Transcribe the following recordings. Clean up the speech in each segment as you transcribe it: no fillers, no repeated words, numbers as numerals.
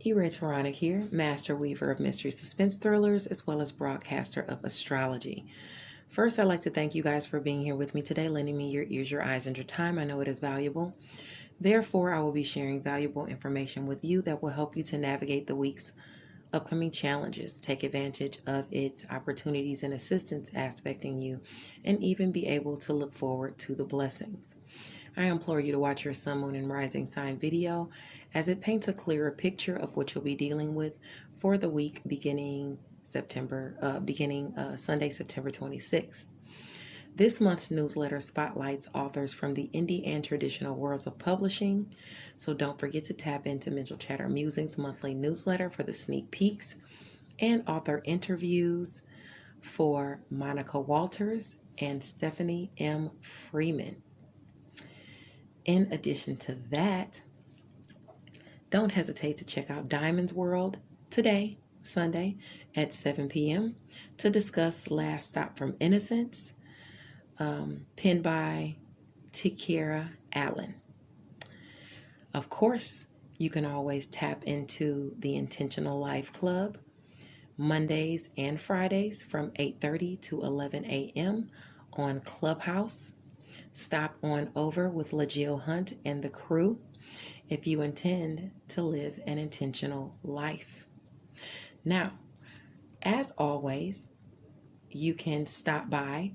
Eretoronic here, master weaver of mystery suspense thrillers, as well as broadcaster of astrology. First, I'd like to thank you guys for being here with me today, lending me your ears, your eyes, and your time. I know it is valuable. Therefore, I will be sharing valuable information with you that will help you to navigate the week's upcoming challenges, take advantage of its opportunities and assistance aspecting you, and even be able to look forward to the blessings. I implore you to watch your sun, moon, and rising sign video as it paints a clearer picture of what you'll be dealing with for the week beginning Sunday, September 26th. This month's newsletter spotlights authors from the indie and traditional worlds of publishing, so don't forget to tap into Mental Chatter Musings monthly newsletter for the sneak peeks and author interviews for Monica Walters and Stephanie M. Freeman. In addition to that, don't hesitate to check out Diamond's World today, Sunday, at 7 p.m. to discuss Last Stop from Innocence, penned by Tikira Allen. Of course, you can always tap into the Intentional Life Club Mondays and Fridays from 8:30 to 11 a.m. on Clubhouse. Stop on over with Legio Hunt and the crew if you intend to live an intentional life. Now, as always, you can stop by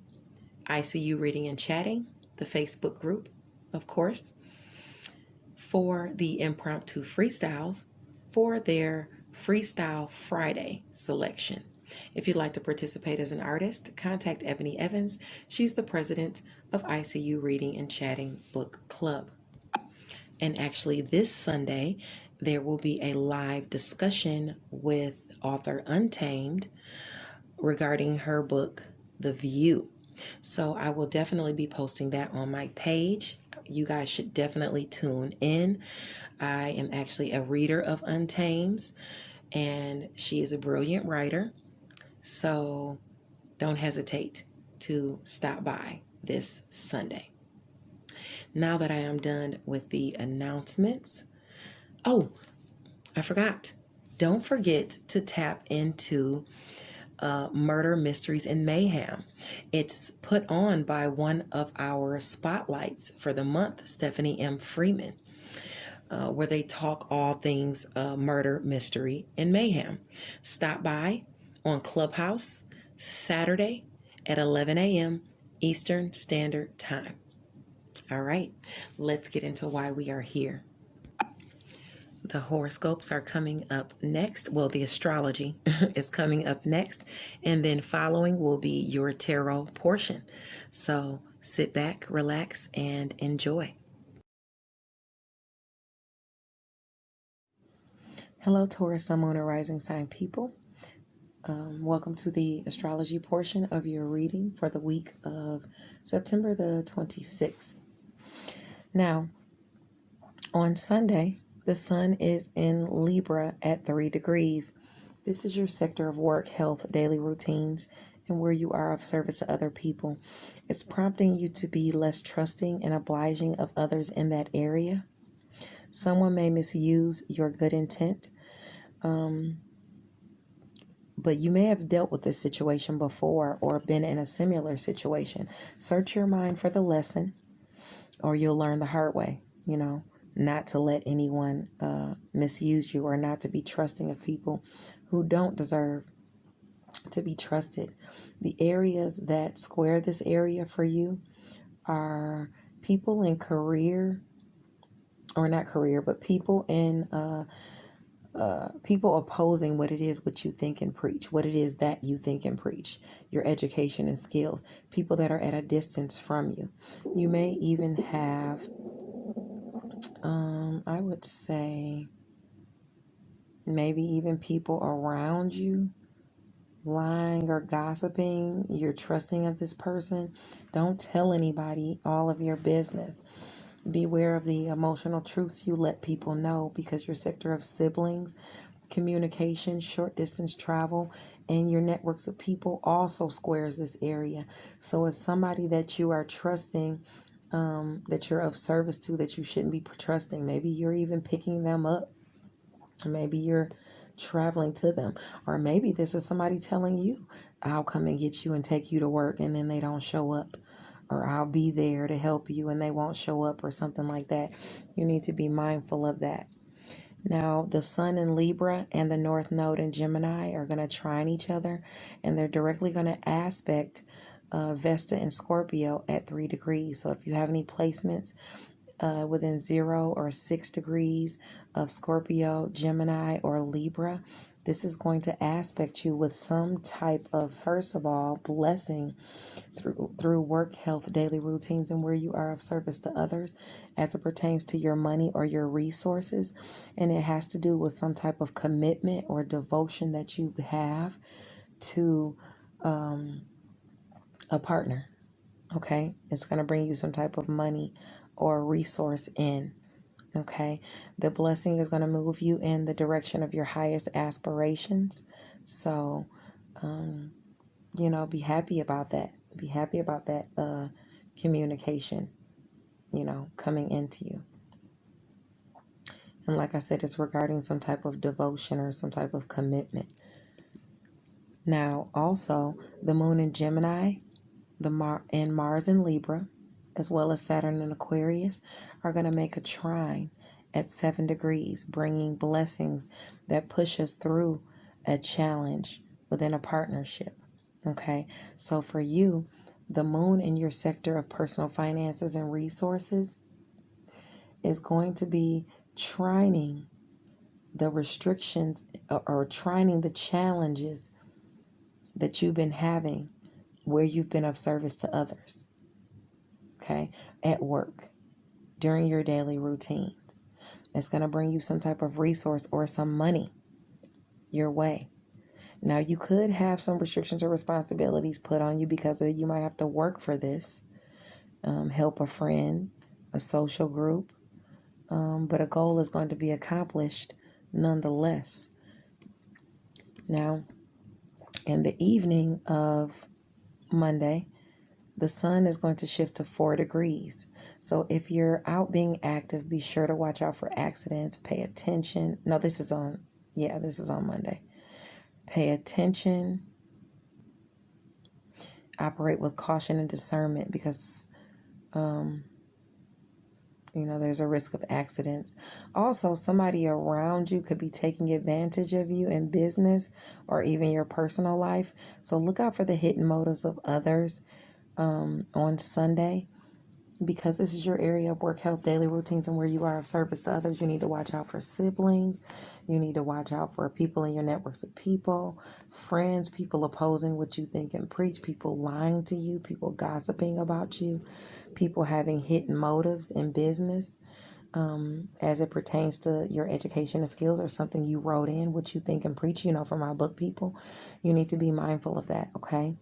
ICU Reading and Chatting, the Facebook group, of course, for the impromptu freestyles for their Freestyle Friday selection. If you'd like to participate as an artist, contact Ebony Evans. She's the president of ICU Reading and Chatting Book Club. And actually this Sunday, there will be a live discussion with author Untamed regarding her book, The View. So I will definitely be posting that on my page. You guys should definitely tune in. I am actually a reader of Untamed, and she is a brilliant writer. So don't hesitate to stop by this Sunday. Now that I am done with the announcements. Oh, I forgot. Don't forget to tap into Murder, Mysteries, and Mayhem. It's put on by one of our spotlights for the month, Stephanie M. Freeman, where they talk all things murder, mystery, and mayhem. Stop by on Clubhouse Saturday at 11 a.m. Eastern Standard Time. All right, let's get into why we are here. The horoscopes are coming up next. Well, the astrology is coming up next, and then following will be your tarot portion. So sit back, relax, and enjoy. Hello, Taurus, Sun, Moon, and Rising Sign people. Welcome to the astrology portion of your reading for the week of September the 26th. Now, on Sunday, the sun is in Libra at 3 degrees. This is your sector of work, health, daily routines, and where you are of service to other people. It's prompting you to be less trusting and obliging of others in that area. Someone may misuse your good intent, but you may have dealt with this situation before or been in a similar situation. Search your mind for the lesson, or you'll learn the hard way, not to let anyone misuse you, or not to be trusting of people who don't deserve to be trusted. The areas that square this area for you are people in career, or not career, but people in people opposing what it is what you think and preach, what it is that you think and preach, your education and skills, people that are at a distance from you. You may even have I would say maybe even people around you lying or gossiping. You're trusting of this person. Don't tell anybody all of your business. Beware of the emotional truths you let people know, because your sector of siblings, communication, short distance travel, and your networks of people also squares this area. So it's somebody that you are trusting, that you're of service to, that you shouldn't be trusting. Maybe you're even picking them up Or maybe you're traveling to them. Or maybe this is somebody telling you, I'll come and get you and take you to work, and then they don't show up. Or I'll be there to help you and they won't show up, or something like that. You need to be mindful of that. Now, the Sun in Libra and the North Node in Gemini are going to trine each other, and they're directly going to aspect Vesta and Scorpio at 3 degrees. So if you have any placements within 0 or 6 degrees of Scorpio, Gemini, or Libra, this is going to aspect you with some type of, first of all, blessing through work, health, daily routines, and where you are of service to others as it pertains to your money or your resources. And it has to do with some type of commitment or devotion that you have to a partner. Okay, it's going to bring you some type of money or resource in. Okay, the blessing is going to move you in the direction of your highest aspirations. So, be happy about that. Be happy about that communication, coming into you. And like I said, it's regarding some type of devotion or some type of commitment. Now, also, the moon in Gemini, and Mars in Libra, as well as Saturn in Aquarius, are going to make a trine at 7 degrees, bringing blessings that push us through a challenge within a partnership. Okay, so for you, the moon in your sector of personal finances and resources is going to be trining the restrictions or trining the challenges that you've been having where you've been of service to others. Okay, at work, during your daily routines. It's going to bring you some type of resource or some money your way. Now, you could have some restrictions or responsibilities put on you because you might have to work for this, help a friend, a social group, but a goal is going to be accomplished nonetheless. Now, in the evening of Monday, the sun is going to shift to 4 degrees. So if you're out being active, be sure to watch out for accidents, pay attention. No, this is on Monday. Pay attention, operate with caution and discernment because, there's a risk of accidents. Also, somebody around you could be taking advantage of you in business or even your personal life. So look out for the hidden motives of others on Sunday. Because this is your area of work, health, daily routines, and where you are of service to others, you need to watch out for siblings. You need to watch out for people in your networks of people, friends, people opposing what you think and preach, people lying to you, people gossiping about you, people having hidden motives in business as it pertains to your education and skills or something you wrote in, what you think and preach, for my book people. You need to be mindful of that, okay?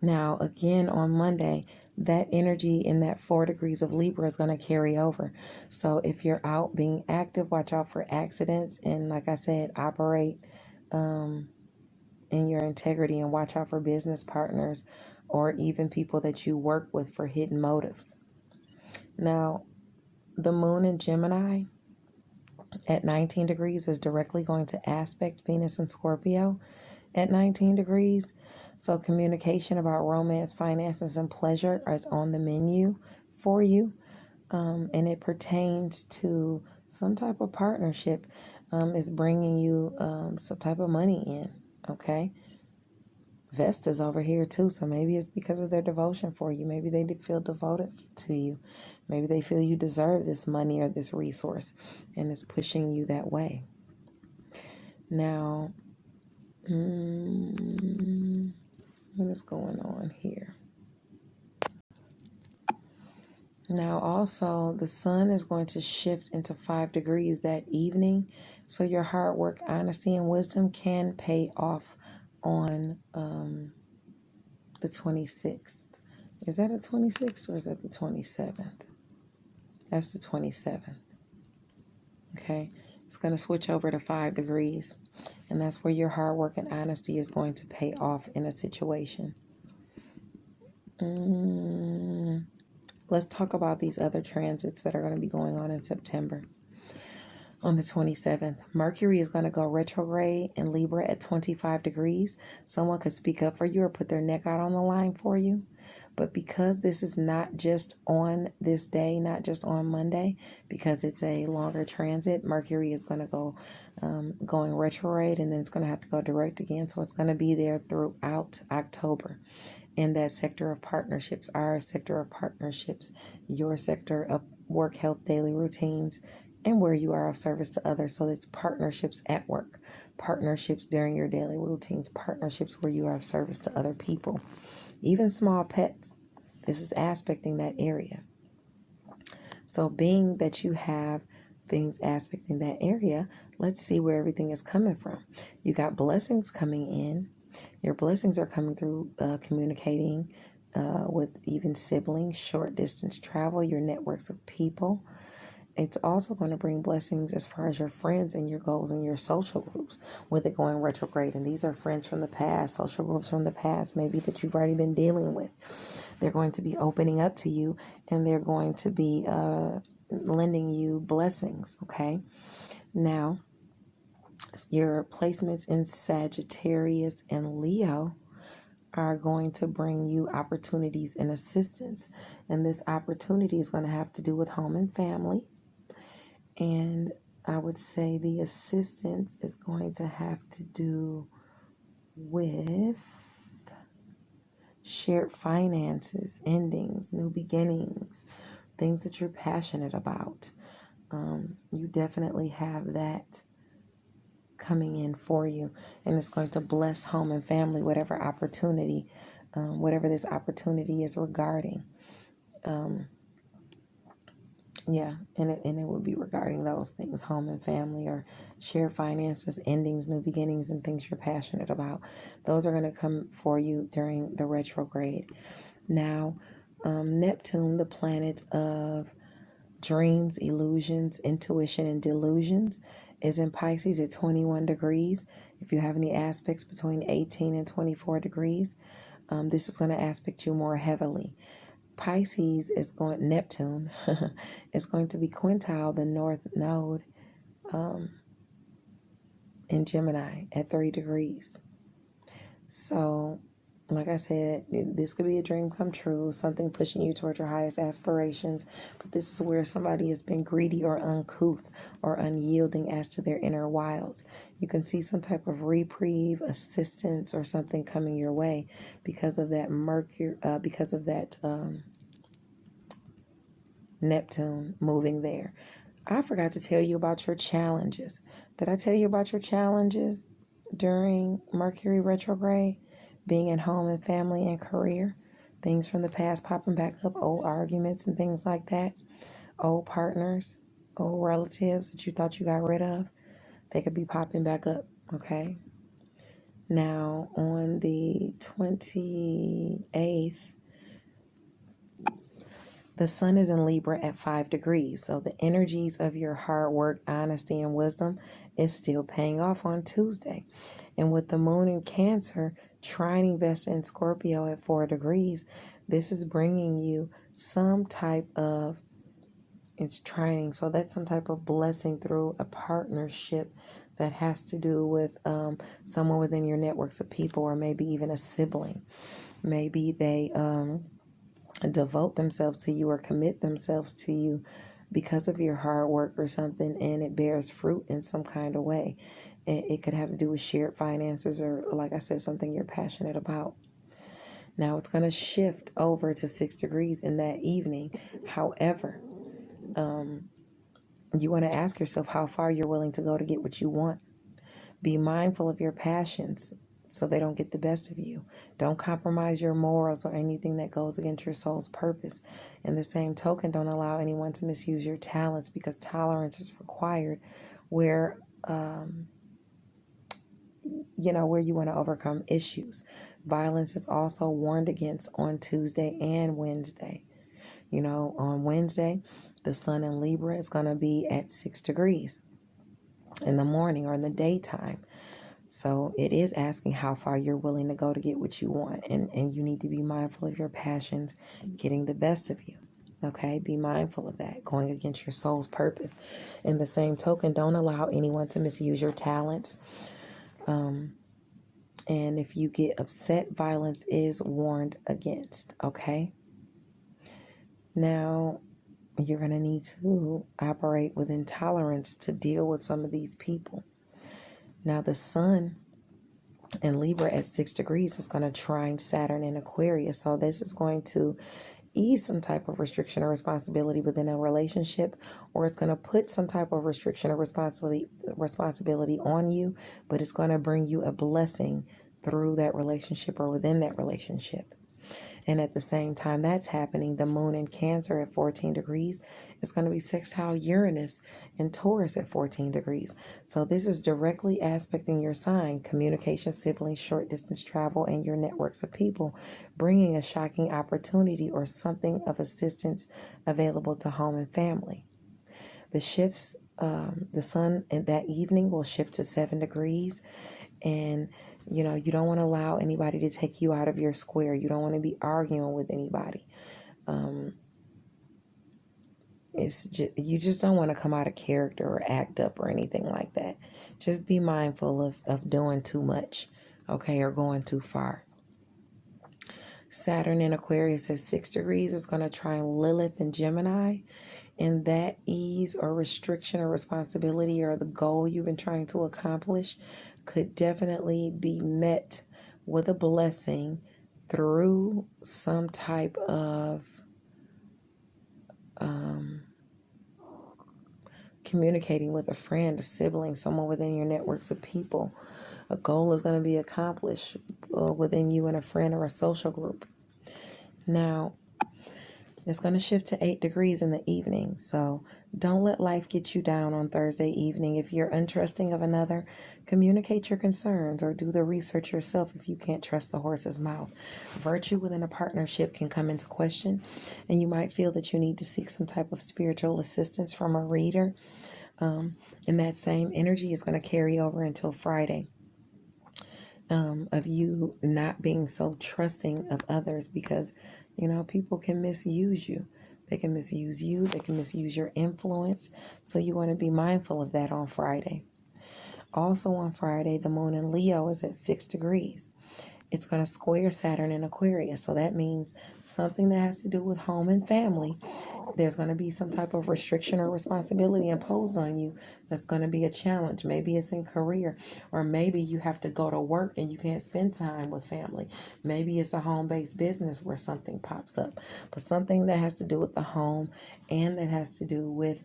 Now, again, on Monday, that energy in that 4 degrees of Libra is going to carry over. So if you're out being active, watch out for accidents. And like I said, operate in your integrity and watch out for business partners or even people that you work with for hidden motives. Now, the moon in Gemini at 19 degrees is directly going to aspect Venus and Scorpio at 19 degrees. So communication about romance, finances, and pleasure is on the menu for you. And it pertains to some type of partnership. Is bringing you some type of money in. Okay. Vesta's over here too. So maybe it's because of their devotion for you. Maybe they feel devoted to you. Maybe they feel you deserve this money or this resource. And it's pushing you that way. Now, what is going on here? Now, also, the sun is going to shift into 5 degrees that evening. So your hard work, honesty, and wisdom can pay off on the 26th. Is that a 26th or is that the 27th? That's the 27th. Okay. It's going to switch over to 5 degrees. And that's where your hard work and honesty is going to pay off in a situation. Let's talk about these other transits that are going to be going on in September. On the 27th, Mercury is going to go retrograde in Libra at 25 degrees. Someone could speak up for you or put their neck out on the line for you. But because this is not just on this day, not just on Monday, because it's a longer transit, Mercury is going to go going retrograde, and then it's going to have to go direct again. So it's going to be there throughout October in that sector of partnerships, our sector of partnerships, your sector of work, health, daily routines, and where you are of service to others. So it's partnerships at work, partnerships during your daily routines, partnerships where you are of service to other people, even small pets. This is aspecting that area. So being that you have things aspecting that area, let's see where everything is coming from. You got blessings coming in. Your blessings are coming through communicating with even siblings, short distance travel, your networks of people. It's also going to bring blessings as far as your friends and your goals and your social groups with it going retrograde. And these are friends from the past, social groups from the past, maybe that you've already been dealing with. They're going to be opening up to you, and they're going to be lending you blessings, okay? Now, your placements in Sagittarius and Leo are going to bring you opportunities and assistance. And this opportunity is going to have to do with home and family. And I would say the assistance is going to have to do with shared finances, endings, new beginnings, things that you're passionate about. You definitely have that coming in for you, and it's going to bless home and family, whatever opportunity, whatever this opportunity is regarding. Yeah, and it would be regarding those things, home and family, or shared finances, endings, new beginnings, and things you're passionate about. Those are going to come for you during the retrograde. Now, Neptune, the planet of dreams, illusions, intuition, and delusions, is in Pisces at 21 degrees. If you have any aspects between 18 and 24 degrees, this is going to aspect you more heavily. Pisces is going, Neptune is going to be quintile the north node in Gemini at 3 degrees. So, like I said, this could be a dream come true, something pushing you towards your highest aspirations. But this is where somebody has been greedy or uncouth or unyielding as to their inner wilds. You can see some type of reprieve, assistance, or something coming your way because of that Mercury, because of that Neptune moving there. I forgot to tell you about your challenges. Did I tell you about your challenges during Mercury retrograde? Being at home and family and career, things from the past popping back up, old arguments and things like that, old partners, old relatives that you thought you got rid of, they could be popping back up, okay? Now, on the 28th, the sun is in Libra at 5 degrees, so the energies of your hard work, honesty, and wisdom is still paying off on Tuesday. And with the moon in Cancer, trining Vesta in Scorpio at 4 degrees, this is bringing you some type of, it's trining, so that's some type of blessing through a partnership that has to do with someone within your networks of people, or maybe even a sibling. Maybe they devote themselves to you or commit themselves to you because of your hard work or something, and it bears fruit in some kind of way. It could have to do with shared finances, or, like I said, something you're passionate about. Now it's going to shift over to 6 degrees in that evening. However, you want to ask yourself how far you're willing to go to get what you want. Be mindful of your passions so they don't get the best of you. Don't compromise your morals or anything that goes against your soul's purpose. In the same token, don't allow anyone to misuse your talents, because tolerance is required where where you want to overcome issues. Violence is also warned against on Tuesday and Wednesday. On Wednesday, the sun in Libra is going to be at 6 degrees in the morning or in the daytime. So it is asking how far you're willing to go to get what you want. And you need to be mindful of your passions getting the best of you. Okay, be mindful of that, going against your soul's purpose. In the same token, don't allow anyone to misuse your talents. And if you get upset, violence is warned against. Okay. Now, you're going to need to operate with intolerance to deal with some of these people. Now, the sun in Libra at 6 degrees is going to trine Saturn in Aquarius. So this is going to ease some type of restriction or responsibility within a relationship, or it's going to put some type of restriction or responsibility on you, but it's going to bring you a blessing through that relationship or within that relationship. And at the same time that's happening, the moon in Cancer at 14 degrees is going to be sextile Uranus in Taurus at 14 degrees. So this is directly aspecting your sign, communication, siblings, short distance travel, and your networks of people, bringing a shocking opportunity or something of assistance available to home and family. The shifts, the sun in that evening will shift to 7 degrees, and you don't want to allow anybody to take you out of your square. You don't want to be arguing with anybody. You just don't want to come out of character or act up or anything like that. Just be mindful of doing too much, okay, or going too far. Saturn in Aquarius at 6 degrees is going to trine Lilith in Gemini. And that ease or restriction or responsibility or the goal you've been trying to accomplish could definitely be met with a blessing through some type of communicating with a friend, a sibling, someone within your networks of people. A goal is going to be accomplished within you and a friend or a social group. Now, it's going to shift to 8 degrees in the evening. So don't let life get you down on Thursday evening. If you're untrusting of another, communicate your concerns or do the research yourself if you can't trust the horse's mouth. Virtue within a partnership can come into question, and you might feel that you need to seek some type of spiritual assistance from a reader. And that same energy is going to carry over until Friday. Of you not being so trusting of others, because people can misuse you. They can misuse you. They can misuse your influence. So you want to be mindful of that on Friday. Also on Friday, the moon in Leo is at 6 degrees. It's going to square Saturn in Aquarius. So that means something that has to do with home and family. There's going to be some type of restriction or responsibility imposed on you that's going to be a challenge. Maybe it's in career, or maybe you have to go to work and you can't spend time with family. Maybe it's a home-based business where something pops up. But something that has to do with the home and that has to do with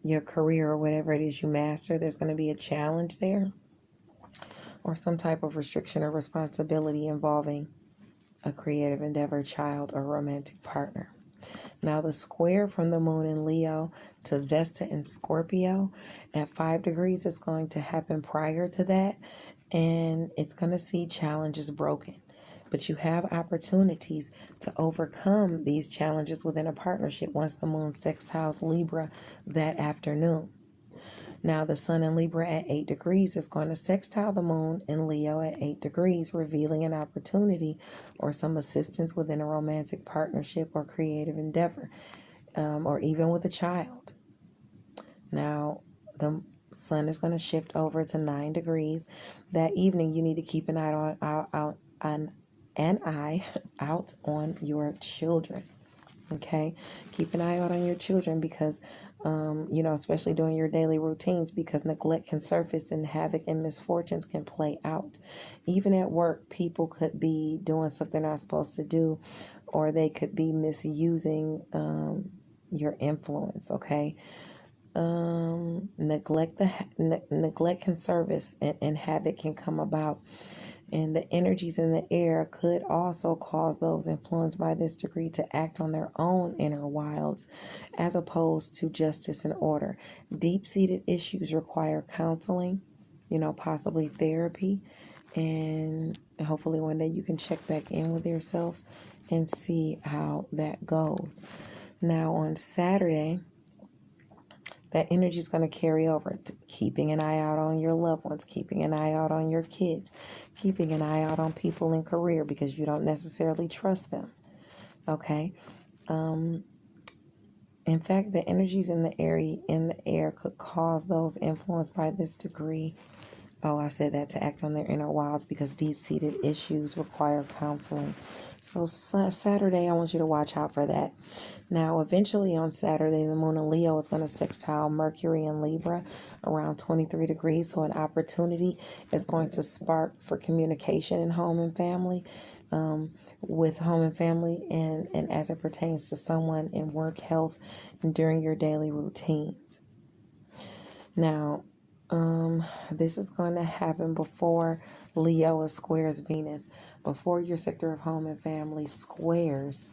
your career or whatever it is you master, there's going to be a challenge there, or some type of restriction or responsibility involving a creative endeavor, child, or romantic partner. Now, the square from the moon in Leo to Vesta in Scorpio at 5 degrees is going to happen prior to that, and it's going to see challenges broken. But you have opportunities to overcome these challenges within a partnership once the moon sextiles Libra that afternoon. Now, the sun in Libra at 8 degrees is going to sextile the moon in Leo at 8 degrees, revealing an opportunity or some assistance within a romantic partnership or creative endeavor, or even with a child. Now, the sun is going to shift over to 9 degrees. That evening, you need to keep an eye out on your children. Okay, keep an eye out on your children because especially during your daily routines, because neglect can surface and havoc and misfortunes can play out. Even at work, people could be doing something they're not supposed to do, or they could be misusing your influence. Okay, neglect can surface and havoc can come about. And the energies in the air could also cause those influenced by this degree to act on their own inner wilds, as opposed to justice and order. Deep-seated issues require counseling, possibly therapy, and hopefully one day you can check back in with yourself and see how that goes. Now on Saturday, that energy is going to carry over to keeping an eye out on your loved ones, keeping an eye out on your kids, keeping an eye out on people in career because you don't necessarily trust them. Okay? In fact, the energies in the air could cause those influenced by this degree. Oh, I said that to act on their inner wilds because deep-seated issues require counseling. So Saturday, I want you to watch out for that. Now, eventually on Saturday, the moon in Leo is going to sextile Mercury in Libra around 23 degrees. So an opportunity is going to spark for communication in home and family, with home and family, and as it pertains to someone in work, health, and during your daily routines. Now, this is going to happen before Leo squares Venus, before your sector of home and family squares,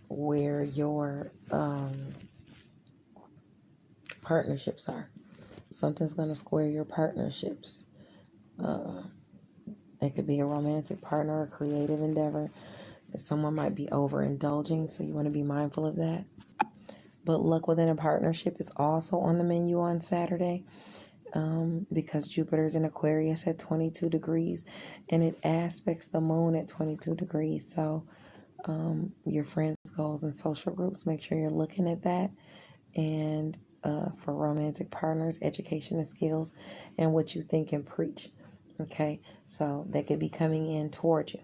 where your partnerships are. Something's going to square your partnerships. It could be a romantic partner, a creative endeavor. Someone might be overindulging, so you want to be mindful of that. But luck within a partnership is also on the menu on Saturday, because Jupiter's in Aquarius at 22 degrees and it aspects the moon at 22 degrees. So your friends, goals, and social groups, make sure you're looking at that. And for romantic partners, education and skills, and what you think and preach. Okay, so they could be coming in towards you.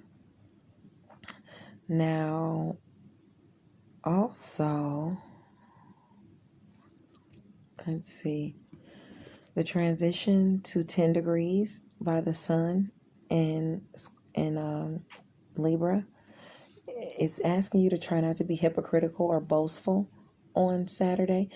Now, also, let's see, the transition to 10 degrees by the sun in Libra, it's asking you to try not to be hypocritical or boastful on Saturday.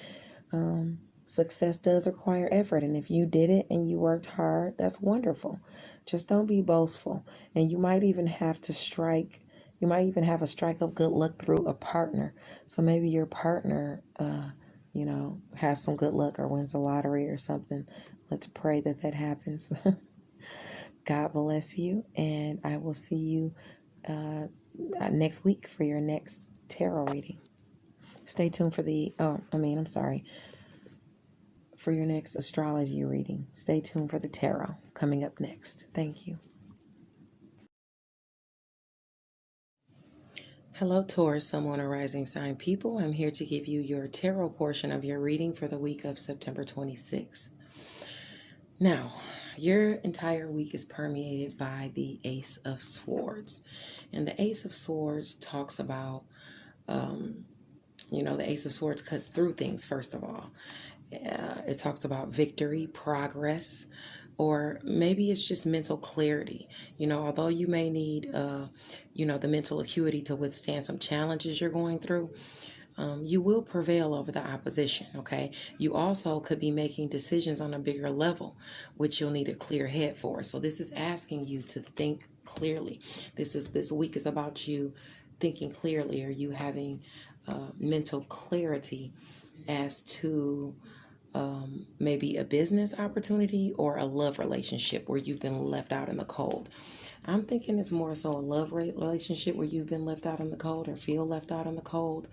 Success does require effort, and if you did it and you worked hard, that's wonderful. Just don't be boastful. And you might even have a strike of good luck through a partner. So maybe your partner has some good luck or wins the lottery or something. Let's pray that happens. God bless you, and I will see you next week for your next tarot reading. Stay tuned for for your next astrology reading. Stay tuned for the tarot coming up next. Thank you. Hello, Taurus, Sun, Moon, or Rising sign people. I'm here to give you your tarot portion of your reading for the week of September 26th. Now, your entire week is permeated by the Ace of Swords. And the Ace of Swords talks about, the Ace of Swords cuts through things, first of all. It talks about victory, progress, or maybe it's just mental clarity. Although you may need, the mental acuity to withstand some challenges you're going through, you will prevail over the opposition, okay? You also could be making decisions on a bigger level, which you'll need a clear head for. So this is asking you to think clearly. This week is about you thinking clearly, or you having mental clarity as to maybe a business opportunity or a love relationship where you've been left out in the cold. I'm thinking it's more so a love relationship where you've been left out in the cold or feel left out in the cold.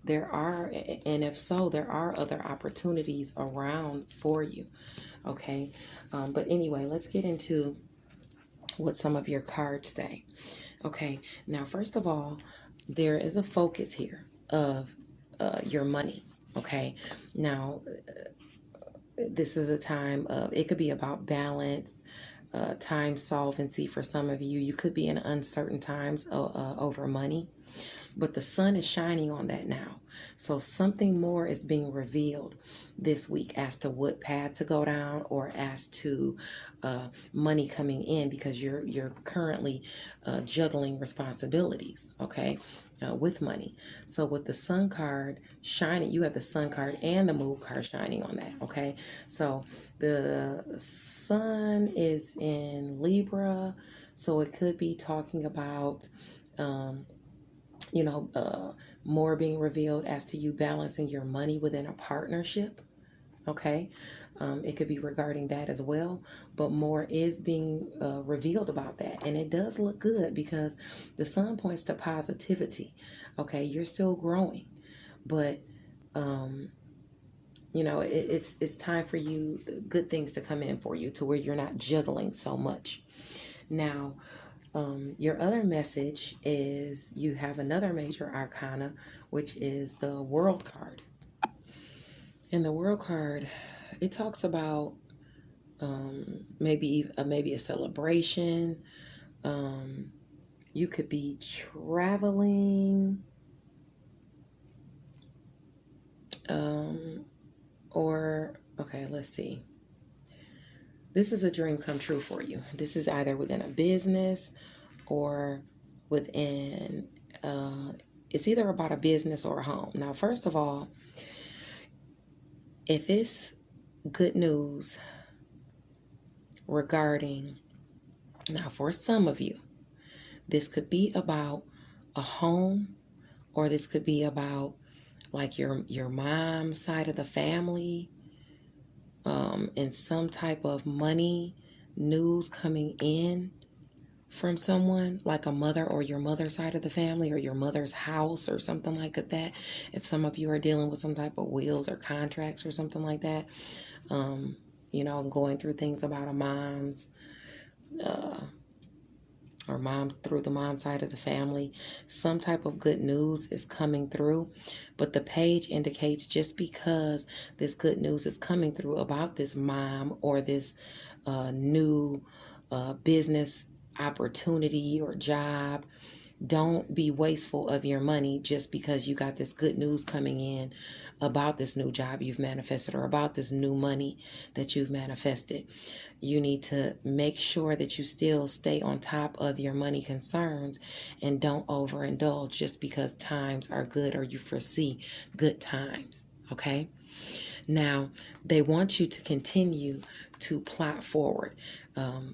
There are, and if so, there are other opportunities around for you. Okay. But anyway, let's get into what some of your cards say. Okay. Now, first of all, there is a focus here of your money. Okay. Now, this is a time of, it could be about balance, time solvency for some of you. You could be in uncertain times over money, but the sun is shining on that now. So something more is being revealed this week as to what path to go down, or as to money coming in, because you're currently juggling responsibilities, okay, with money. So with the sun card shining, you have the sun card and the moon card shining on that, okay? So the sun is in Libra, so it could be talking about more being revealed as to you balancing your money within a partnership. Okay. It could be regarding that as well, but more is being revealed about that. And it does look good because the sun points to positivity. Okay. You're still growing, but, it's time for you, good things to come in for you to where you're not juggling so much. Now, Your other message is you have another major arcana, which is the World card. And the World card, it talks about maybe a celebration. You could be traveling, or okay, let's see. This is a dream come true for you. This is either within a business or within, it's either about a business or a home. Now, first of all, if it's good news regarding, now for some of you, this could be about a home, or this could be about like your mom's side of the family, and some type of money news coming in from someone, like a mother or your mother's side of the family, or your mother's house or something like that. If some of you are dealing with some type of wills or contracts or something like that, going through things about a mom's or mom, through the mom side of the family, some type of good news is coming through. But the page indicates, just because this good news is coming through about this mom or this new business opportunity or job, don't be wasteful of your money just because you got this good news coming in about this new job you've manifested, or about this new money that you've manifested. You need to make sure that you still stay on top of your money concerns and don't overindulge just because times are good or you foresee good times. Okay? Now, they want you to continue to plot forward,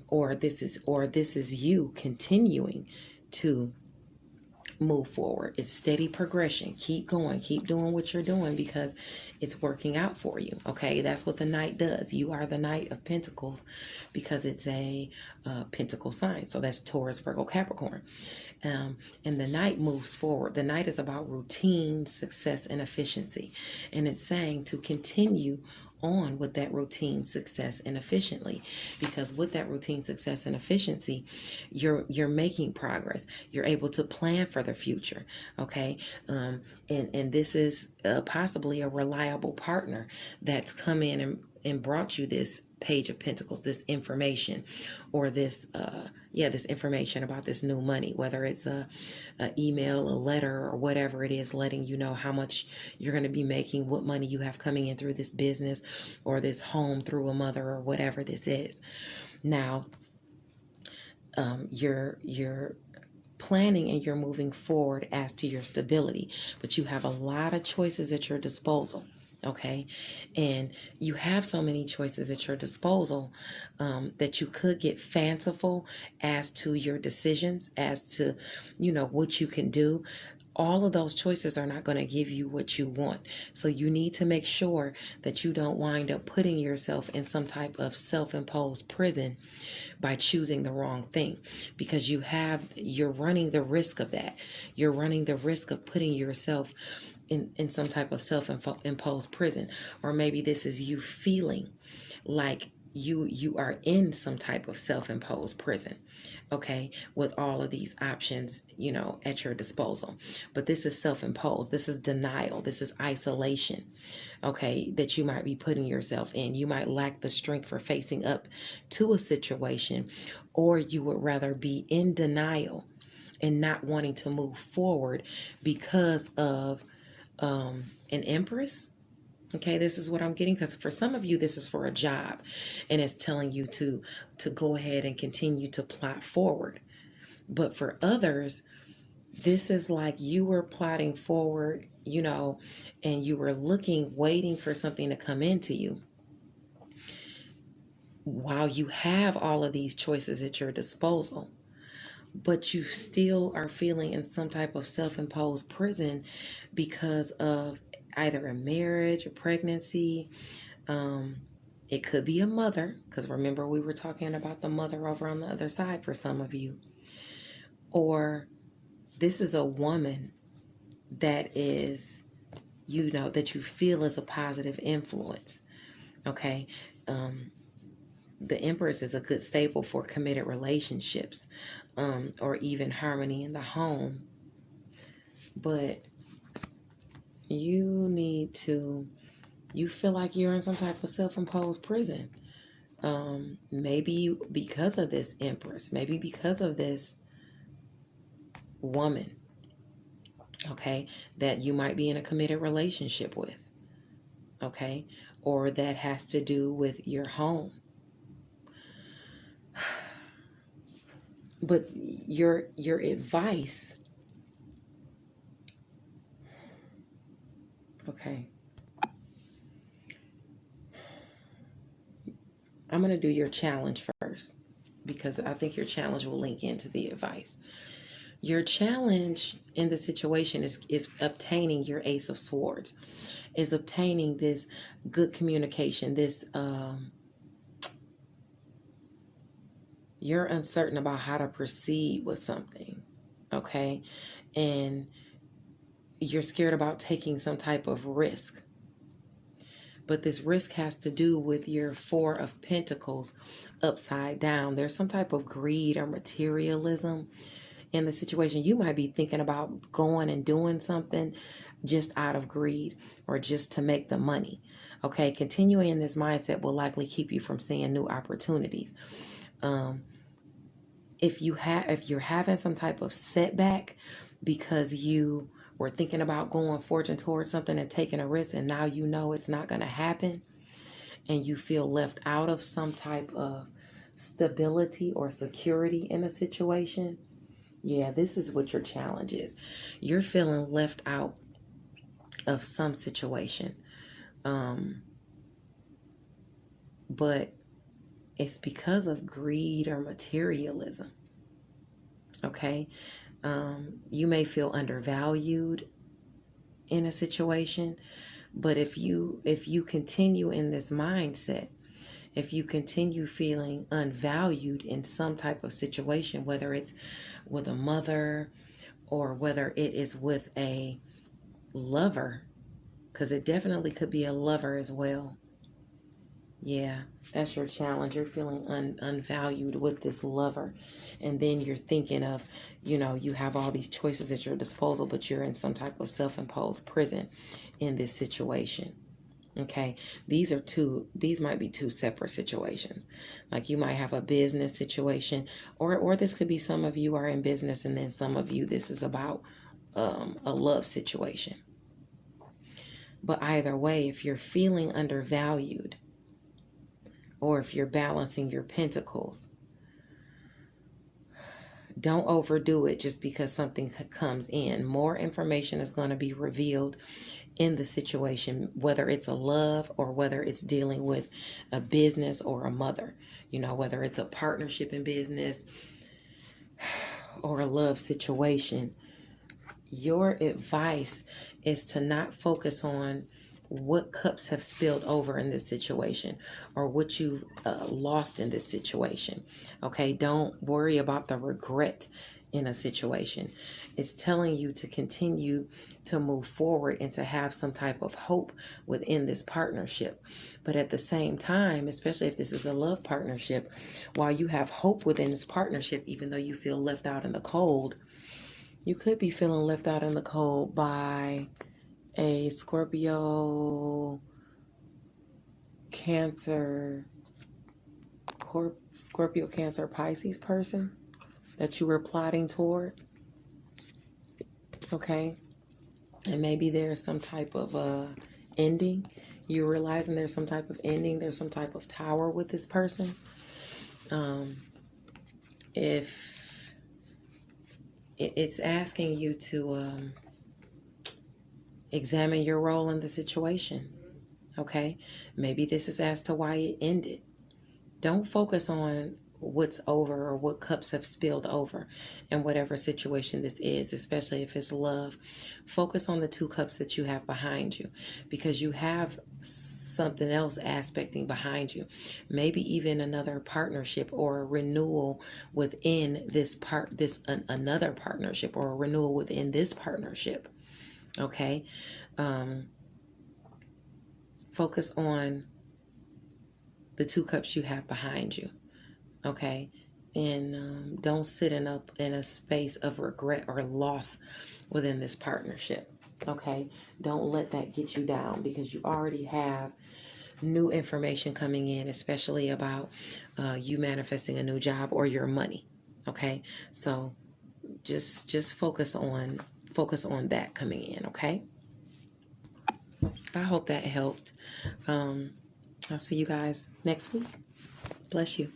or this is you continuing to move forward. It's steady progression. Keep going. Keep doing what you're doing because it's working out for you. Okay, that's what the Knight does. You are the Knight of Pentacles because it's a pentacle sign. So that's Taurus, Virgo, Capricorn. And the Knight moves forward. The Knight is about routine, success, and efficiency. And it's saying to continue on with that routine, success, and efficiently, because with that routine, success, and efficiency, you're making progress. You're able to plan for the future. Okay, and this is possibly a reliable partner that's come in and brought you this Page of Pentacles, this information, or this this information about this new money, whether it's a email, a letter, or whatever it is, letting you know how much you're going to be making, what money you have coming in through this business or this home through a mother, or whatever this is. Now, you're planning and you're moving forward as to your stability, but you have a lot of choices at your disposal. Okay, and you have so many choices at your disposal that you could get fanciful as to your decisions, as to what you can do. All of those choices are not going to give you what you want. So you need to make sure that you don't wind up putting yourself in some type of self-imposed prison by choosing the wrong thing, because you're running the risk of that. You're running the risk of putting yourself in some type of self-imposed prison. Or maybe this is you feeling like you are in some type of self-imposed prison, okay, with all of these options at your disposal. But this is self-imposed. This is denial. This is isolation, okay, that you might be putting yourself in. You might lack the strength for facing up to a situation, or you would rather be in denial and not wanting to move forward because of an Empress. Okay, this is what I'm getting, because for some of you, this is for a job, and it's telling you to go ahead and continue to plot forward. But for others, this is like you were plotting forward, and you were waiting for something to come into you. While you have all of these choices at your disposal, but you still are feeling in some type of self-imposed prison because of either a marriage, a pregnancy. It could be a mother, because remember we were talking about the mother over on the other side for some of you. Or this is a woman that is, that you feel is a positive influence. Okay. the Empress is a good staple for committed relationships, or even harmony in the home. But you feel like you're in some type of self-imposed prison. Maybe because of this Empress, maybe because of this woman, okay, that you might be in a committed relationship with, okay, or that has to do with your home. But your advice, okay, I'm going to do your challenge first, because I think your challenge will link into the advice. Your challenge in the situation is obtaining your Ace of Swords, is obtaining this good communication, this you're uncertain about how to proceed with something, okay? And you're scared about taking some type of risk. But this risk has to do with your Four of Pentacles upside down. There's some type of greed or materialism in the situation. You might be thinking about going and doing something just out of greed or just to make the money. Okay, continuing in this mindset will likely keep you from seeing new opportunities. If you're having some type of setback because you were thinking about going forging towards something and taking a risk, and now you know it's not going to happen, and you feel left out of some type of stability or security in a situation, yeah, this is what your challenge is. You're feeling left out of some situation. But it's because of greed or materialism. Okay? You may feel undervalued in a situation, but if you continue in this mindset, if you continue feeling unvalued in some type of situation, whether it's with a mother or whether it is with a lover, because it definitely could be a lover as well. Yeah, that's your challenge. You're feeling unvalued with this lover. And then you're thinking of, you have all these choices at your disposal, but you're in some type of self-imposed prison in this situation. Okay, these might be two separate situations. Like you might have a business situation, or this could be some of you are in business, and then some of you, this is about a love situation. But either way, if you're feeling undervalued, or if you're balancing your pentacles, don't overdo it just because something comes in. More information is going to be revealed in the situation, whether it's a love or whether it's dealing with a business or a mother, whether it's a partnership in business or a love situation. Your advice is to not focus on what cups have spilled over in this situation or what you've lost in this situation. Okay, don't worry about the regret in a situation. It's telling you to continue to move forward and to have some type of hope within this partnership. But at the same time, especially if this is a love partnership, while you have hope within this partnership, even though you feel left out in the cold, you could be feeling left out in the cold by a Scorpio, Cancer, Pisces person that you were plotting toward. Okay. And maybe there's some type of ending. You're realizing there's some type of ending. There's some type of tower with this person. If it's asking you to examine your role in the situation. Okay. Maybe this is as to why it ended. Don't focus on what's over or what cups have spilled over in whatever situation this is, especially if it's love. Focus on the two cups that you have behind you, because you have something else aspecting behind you. Maybe even another partnership or a renewal within another partnership, or a renewal within this partnership. Okay. Focus on the 2 cups you have behind you. Okay, and don't sit in a space of regret or loss within this partnership. Okay, don't let that get you down, because you already have new information coming in, especially about you manifesting a new job or your money. Okay, so just focus on that coming in. Okay, I hope that helped. I'll see you guys next week. Bless you.